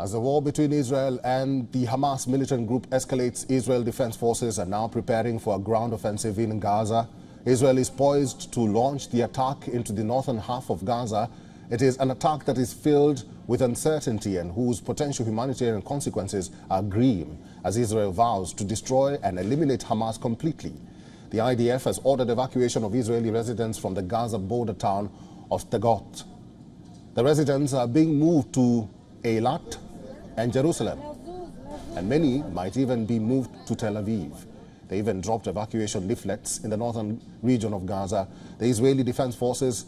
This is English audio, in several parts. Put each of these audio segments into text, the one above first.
As the war between Israel and the Hamas militant group escalates, Israel Defense Forces are now preparing for a ground offensive in Gaza. Israel is poised to launch the attack into the northern half of Gaza. It is an attack that is filled with uncertainty and whose potential humanitarian consequences are grim, as Israel vows to destroy and eliminate Hamas completely. The IDF has ordered evacuation of Israeli residents from the Gaza border town of Sderot. The residents are being moved to Eilat and Jerusalem, and many might even be moved to Tel Aviv. They even dropped evacuation leaflets in the northern region of Gaza. The Israeli Defense Forces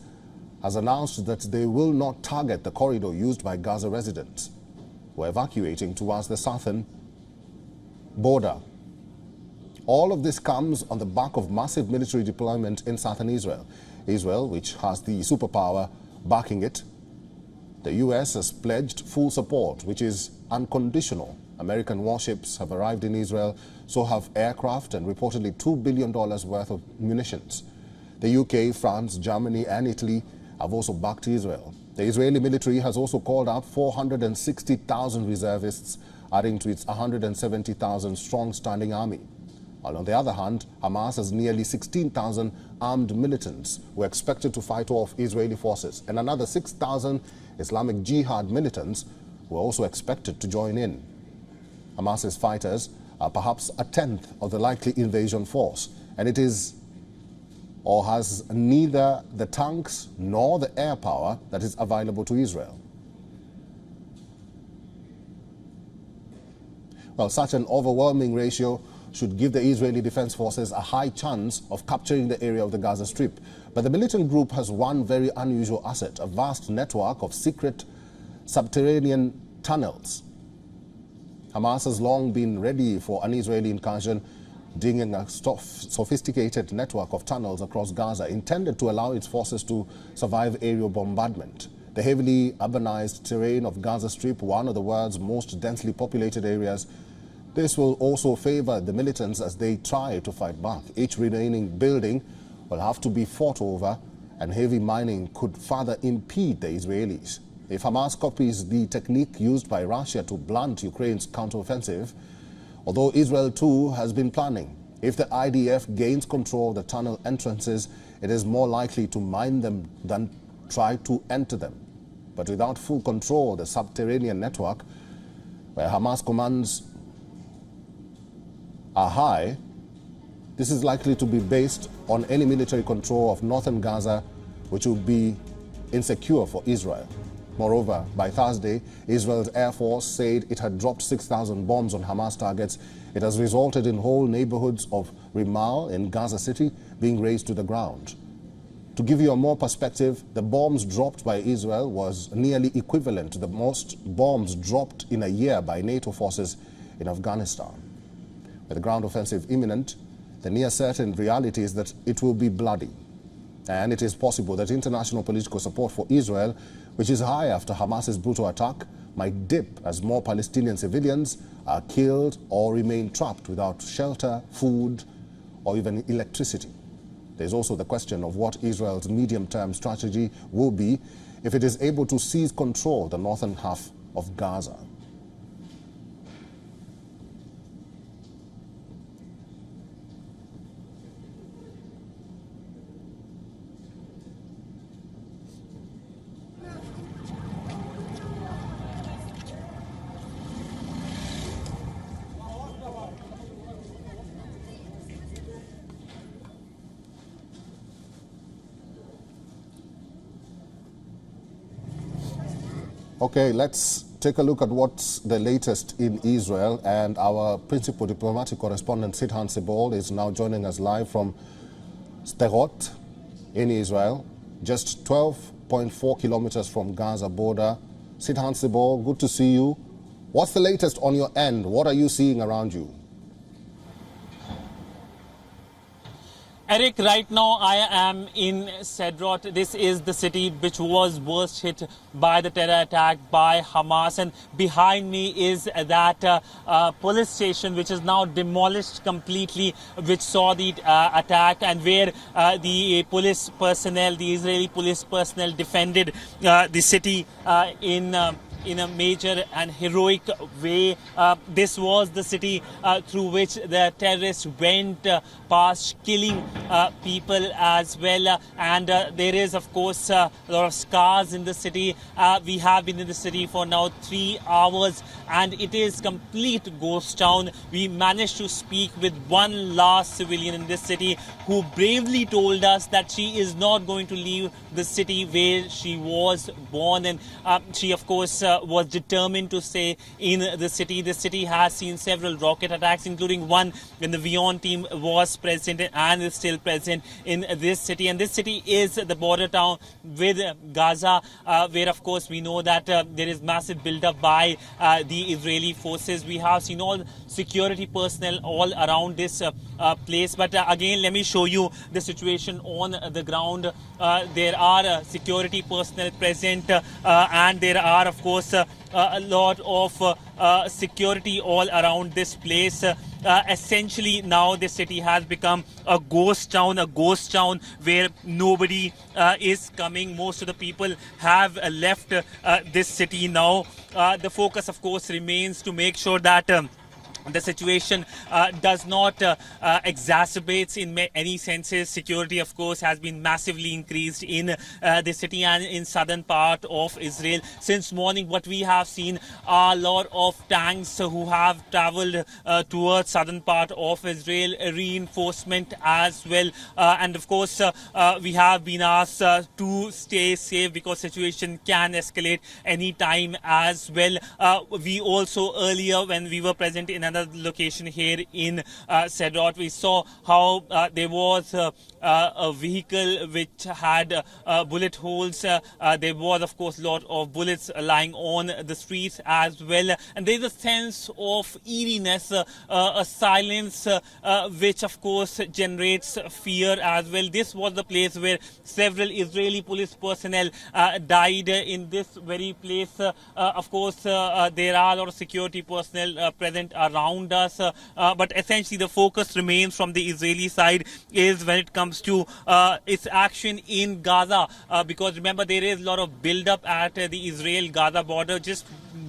has announced that they will not target the corridor used by Gaza residents who are evacuating towards the southern border. All of this comes on the back of massive military deployment in southern Israel. Israel, which has the superpower backing it, the U.S. has pledged full support, which is unconditional. American warships have arrived in Israel, so have aircraft and reportedly $2 billion worth of munitions. The UK, France, Germany and Italy have also backed Israel. The Israeli military has also called out 460,000 reservists, adding to its 170,000 strong standing army. While on the other hand, Hamas has nearly 16,000 armed militants who are expected to fight off Israeli forces, and another 6,000 Islamic Jihad militants who are also expected to join in. Hamas's fighters are perhaps a tenth of the likely invasion force, and it is or has neither the tanks nor the air power that is available to Israel. Well, such an overwhelming ratio should give the Israeli Defense Forces a high chance of capturing the area of the Gaza Strip. But the militant group has one very unusual asset, a vast network of secret subterranean tunnels. Hamas has long been ready for an Israeli incursion, digging a sophisticated network of tunnels across Gaza, intended to allow its forces to survive aerial bombardment. The heavily urbanized terrain of Gaza Strip, one of the world's most densely populated areas, this will also favor the militants as they try to fight back. Each remaining building will have to be fought over, and heavy mining could further impede the Israelis. If Hamas copies the technique used by Russia to blunt Ukraine's counteroffensive, although Israel too has been planning, if the IDF gains control of the tunnel entrances, it is more likely to mine them than try to enter them. But without full control of the subterranean network, where Hamas commands are high, this is likely to be based on any military control of northern Gaza, which will be insecure for Israel. Moreover, by Thursday, Israel's Air Force said it had dropped 6,000 bombs on Hamas targets. It has resulted in whole neighborhoods of Rimal in Gaza City being razed to the ground. To give you a more perspective, the bombs dropped by Israel was nearly equivalent to the most bombs dropped in a year by NATO forces in Afghanistan. With the ground offensive imminent, the near certain reality is that it will be bloody. And it is possible that international political support for Israel, which is high after Hamas's brutal attack, might dip as more Palestinian civilians are killed or remain trapped without shelter, food, or even electricity. There's also the question of what Israel's medium-term strategy will be if it is able to seize control of the northern half of Gaza. Okay, let's take a look at what's the latest in Israel, and our principal diplomatic correspondent Sidhan Sebol is now joining us live from Sderot in Israel, just 12.4 kilometers from Gaza border. Sidhan Sebol, good to see you. What's the latest on your end? What are you seeing around you? Eric, right now I am in Sderot. This is the city which was worst hit by the terror attack by Hamas, and behind me is that police station which is now demolished completely, which saw the attack, and where the police personnel, the Israeli police personnel, defended the city in in a major and heroic way. This was the city through which the terrorists went past, killing people as well. And there is, of course, a lot of scars in the city. We have been in the city for now 3 hours, and it is complete ghost town. We managed to speak with one last civilian in this city who bravely told us that she is not going to leave the city where she was born, and she, of course, was determined to stay in the city. The city has seen several rocket attacks, including one when the WION team was present and is still present in this city. And this city is the border town with Gaza, where, of course, we know that there is massive build-up by the Israeli forces. We have seen all security personnel all around this place. But again, let me show you the situation on the ground. There are security personnel present, and there are, of course, a lot of security all around this place. Essentially, now the city has become a ghost town where nobody is coming. Most of the people have left this city now. The focus, of course, remains to make sure that the situation does not exacerbate in any senses. Security, of course, has been massively increased in the city and in southern part of Israel. Since morning, what we have seen are a lot of tanks who have traveled towards southern part of Israel, reinforcement as well. And of course, we have been asked to stay safe because situation can escalate any time as well. We also earlier, when we were present in another location here in Sderot, we saw how there was a vehicle which had bullet holes. There was, of course, a lot of bullets lying on the streets as well. And there is a sense of eeriness, a silence which, of course, generates fear as well. This was the place where several Israeli police personnel died in this very place. Of course, there are a lot of security personnel present around us. But essentially, the focus remains from the Israeli side is when it comes to its action in Gaza, because remember, there is a lot of build-up at the Israel-Gaza border, just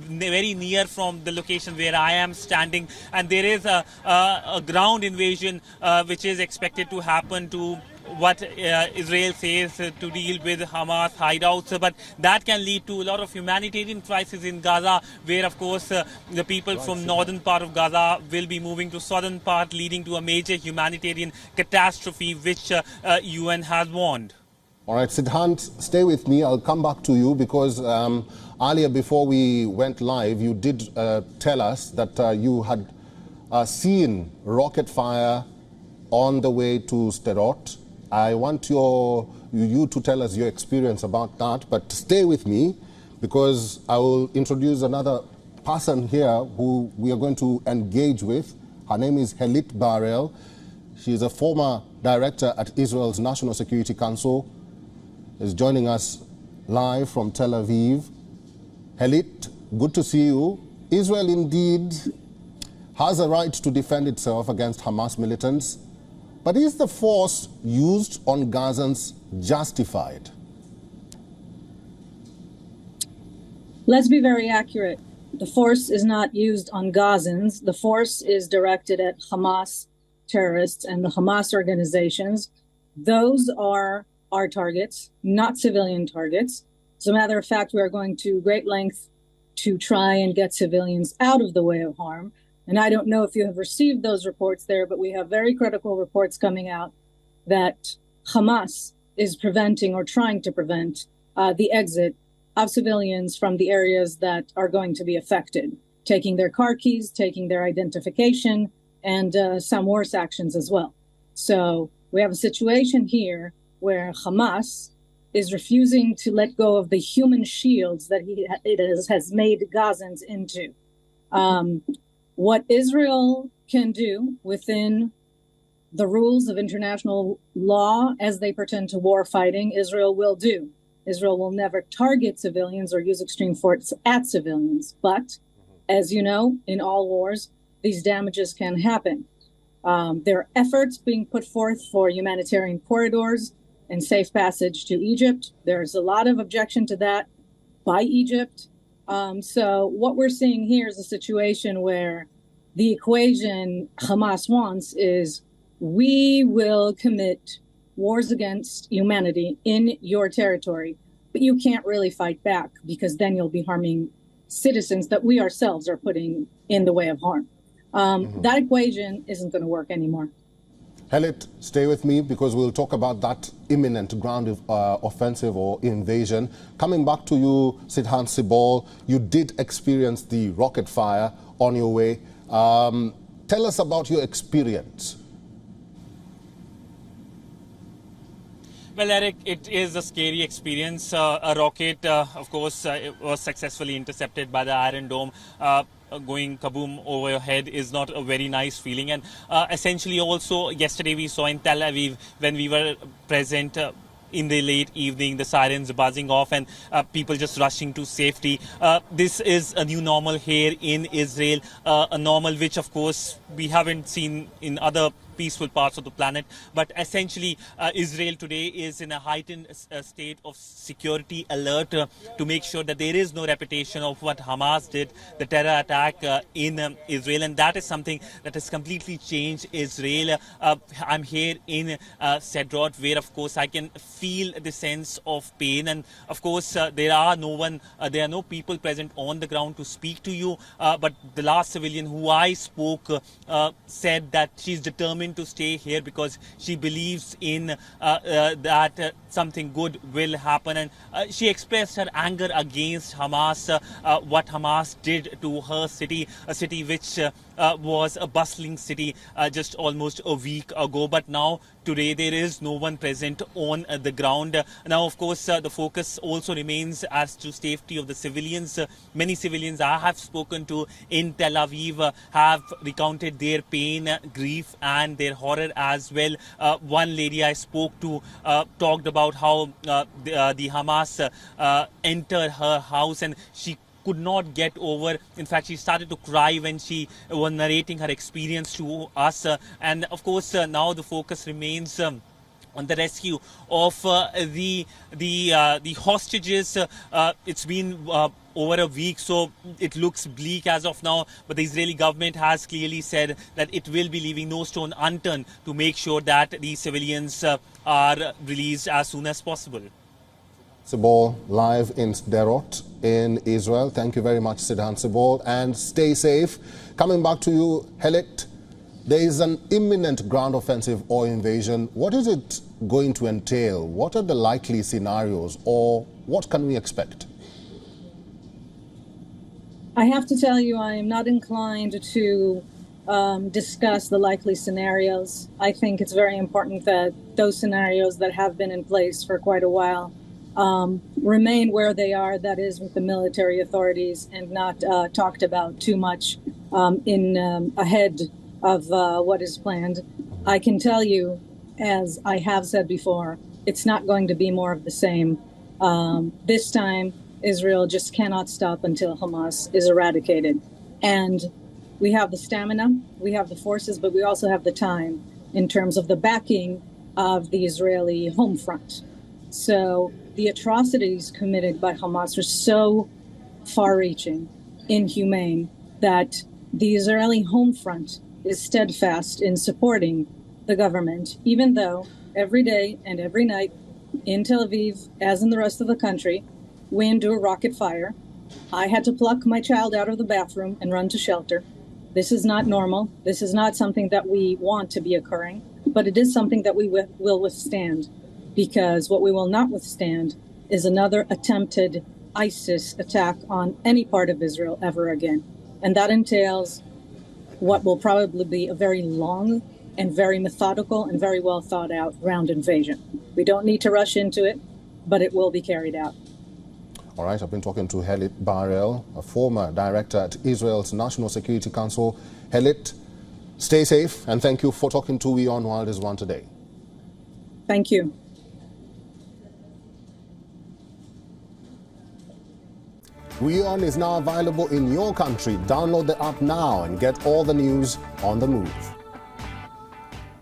very near from the location where I am standing, and there is a ground invasion which is expected to happen to what Israel says to deal with Hamas hideouts, but that can lead to a lot of humanitarian crisis in Gaza, where, of course, the people from northern part of Gaza will be moving to southern part, leading to a major humanitarian catastrophe, which UN has warned. All right, Siddhant, stay with me. I'll come back to you because earlier, before we went live, you did tell us that you had seen rocket fire on the way to Sderot. I want you to tell us your experience about that, but stay with me because I will introduce another person here who we are going to engage with. Her name is Helit Barel. She is a former director at Israel's National Security Council. Is joining us live from Tel Aviv. Helit, good to see you. Israel indeed has a right to defend itself against Hamas militants. But is the force used on Gazans justified? Let's be very accurate. The force is not used on Gazans. The force is directed at Hamas terrorists and the Hamas organizations. Those are our targets, not civilian targets. As a matter of fact, we are going to great length to try and get civilians out of the way of harm. And I don't know if you have received those reports there, but we have very critical reports coming out that Hamas is preventing or trying to prevent the exit of civilians from the areas that are going to be affected, taking their car keys, taking their identification, and some worse actions as well. So we have a situation here where Hamas is refusing to let go of the human shields that it has made Gazans into. What Israel can do within the rules of international law as they pertain to war fighting, Israel will do. Israel will never target civilians or use extreme force at civilians. But as you know, in all wars, these damages can happen. There are efforts being put forth for humanitarian corridors and safe passage to Egypt. There's a lot of objection to that by Egypt. So what we're seeing here is a situation where the equation Hamas wants is we will commit wars against humanity in your territory, but you can't really fight back because then you'll be harming citizens that we ourselves are putting in the way of harm. That equation isn't going to work anymore. Helit, stay with me because we'll talk about that imminent ground offensive or invasion. Coming back to you, Sidhan Sibol, you did experience the rocket fire on your way. Tell us about your experience. Well, Eric, it is a scary experience. A rocket, of course, it was successfully intercepted by the Iron Dome. Going kaboom over your head is not a very nice feeling. And essentially also yesterday we saw in Tel Aviv when we were present in the late evening, the sirens buzzing off and people just rushing to safety. This is a new normal here in Israel, a normal which of course we haven't seen in other peaceful parts of the planet. But essentially, Israel today is in a heightened state of security alert to make sure that there is no repetition of what Hamas did, the terror attack in Israel. And that is something that has completely changed Israel. I'm here in Sderot, where, of course, I can feel the sense of pain. And, of course, there are no people present on the ground to speak to you. But the last civilian who I spoke said that she's determined to stay here because she believes in that something good will happen, and she expressed her anger against Hamas, what Hamas did to her city, a city which was a bustling city just almost a week ago. But now today there is no one present on the ground. Now, of course, the focus also remains as to safety of the civilians. Many civilians I have spoken to in Tel Aviv have recounted their pain, grief and their horror as well. One lady I spoke to talked about how the Hamas entered her house and she could not get over. In fact, she started to cry when she was narrating her experience to us. And of course, now the focus remains on the rescue of the hostages. It's been over a week, so it looks bleak as of now. But the Israeli government has clearly said that it will be leaving no stone unturned to make sure that these civilians are released as soon as possible. Sibol, live in Sderot in Israel. Thank you very much, Sidhan Sibol, and stay safe. Coming back to you, Helit, there is an imminent ground offensive or invasion. What is it going to entail? What are the likely scenarios, or what can we expect? I have to tell you, I am not inclined to discuss the likely scenarios. I think it's very important that those scenarios that have been in place for quite a while remain where they are, that is with the military authorities, and not talked about too much ahead of what is planned. I can tell you, as I have said before, it's not going to be more of the same. This time, Israel just cannot stop until Hamas is eradicated. And we have the stamina, we have the forces, but we also have the time in terms of the backing of the Israeli home front. So the atrocities committed by Hamas are so far-reaching, inhumane, that the Israeli home front is steadfast in supporting the government, even though every day and every night in Tel Aviv, as in the rest of the country, we endure rocket fire. I had to pluck my child out of the bathroom and run to shelter. This is not normal. This is not something that we want to be occurring, but it is something that we will withstand, because what we will not withstand is another attempted ISIS attack on any part of Israel ever again. And that entails what will probably be a very long and very methodical and very well thought out ground invasion. We don't need to rush into it, but it will be carried out. All right, I've been talking to Helit Barel, a former director at Israel's National Security Council. Helit, stay safe, and thank you for talking to WION The World is One today. Thank you. WION is now available in your country. Download the app now and get all the news on the move.